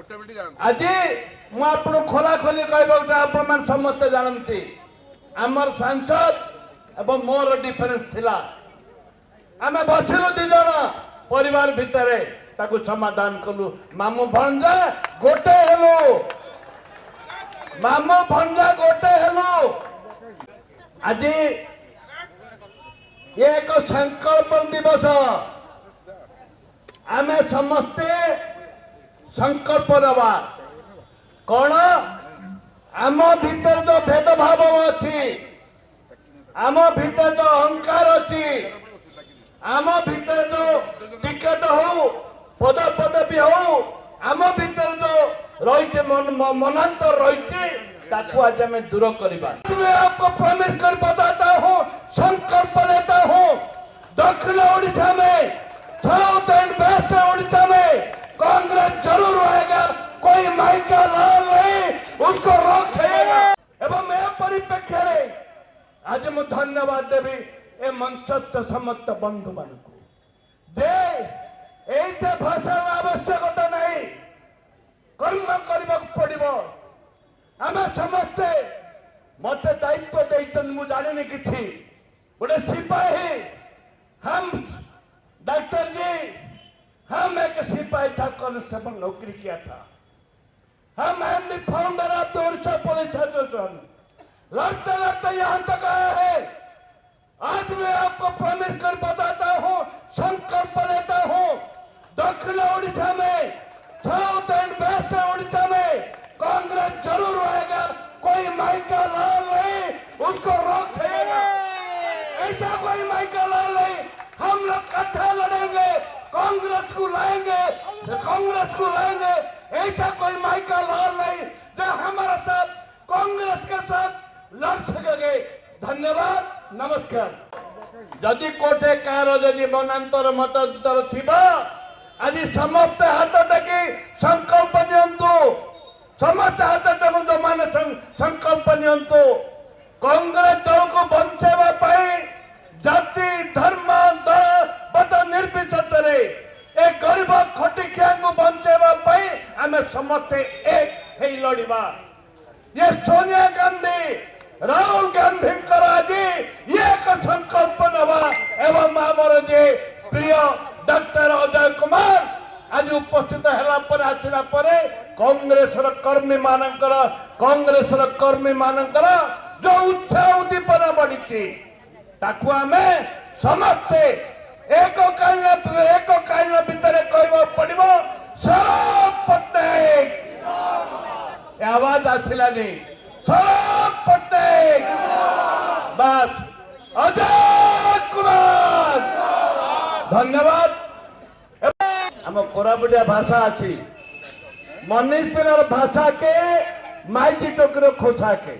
आज मुझे खोला खोली कहना समस्ते जानती आमर सांसद एवं मोर डिफरेन्स थिला आम बसिलु दी जन परिवार भितर ताकू समाधान कलु मामू भंजा गोटे हेलु मामू भंजा गोटे हेलु आज ये एक संकल्प दिवस आम समस्ते संकल्प नवा कौन आम भीतर जो भेदभाव अच्छी आम भीतर जो अहंकार अच्छी आम भीतर जो टिकेट हो पद पदवी हो आम भीतर जो रही मनांतर रही आज हमें दूर करवा। मैं आपको प्रॉमिस कर बताता हूँ संकल्प लेता हूँ दक्षिण ओडिशा में साउथ एंड वेस्ट ओडिशा में कांग्रेस जरूर आएगा कोई माइका लाल नहीं उसको रोक देगा। एवं मैं परिप्रेक्ष्य आज मुझे धन्यवाद देवी ए मंचस्थ समस्त बंधु मान दे एते भाषा आवश्यकता नहीं कर्म करने पड़ो आम समस्ते मत दायित्व देते मुझे जानी कि गोटे सिपाही हम डॉक्टर जी हम एक सिपाही था कांस्टेबल नौकरी किया था हम am the founder of the Odisha police association लड़ते लड़ते यहाँ तक आया है। आज मैं आपको प्रॉमिस कर बताता हूँ संकल्प लेता हूँ दक्षिण ओडिशा में साउथ एंड वेस्ट ओडिशा में कांग्रेस जरूर आएगा कोई माइका लाल नहीं उसको रोक देगा। ऐसा कोई माइका लाल नहीं हम लोग कट्ठा लड़ेंगे कांग्रेस को लाएंगे ऐसा कोई माइका लाल नहीं जो हमारे साथ कांग्रेस के साथ लड़ सकेंगे। धन्यवाद नमस्कार। जदि कोटे कार जदि मनांतर मतांतर थिबा आज समस्त हाथ टेकी संकल्प नियंतु समस्त हाथ टेकु जो माने संकल्प नियंतु कांग्रेस दल को बंचेवा पाई जाति धर्म दल पद निर्विशेषरे ए गरीब खटिखिया को बंचेवा पाई आमे समस्ते एक हे लड़िबा। ये सोनिया गांधी राहुल गांधी आज ये एक संकल्प नवा एवं आमर जे प्रिय डॉक्टर अजय कुमार आज उपस्थित है आसला कांग्रेस कर्मी मानकर जो उत्साह उद्दीपना बढ़ी ताकू आम समस्ते एक कालीन भितर कह पड़ो शरद पट्टनायक आवाज आसलानी शरद पट्टनायक बस अजय कुमार धन्यवाद। आम कोरापुटिया भाषा अच्छी मनीष पिलर भाषा के माइजी टोकर खोसा के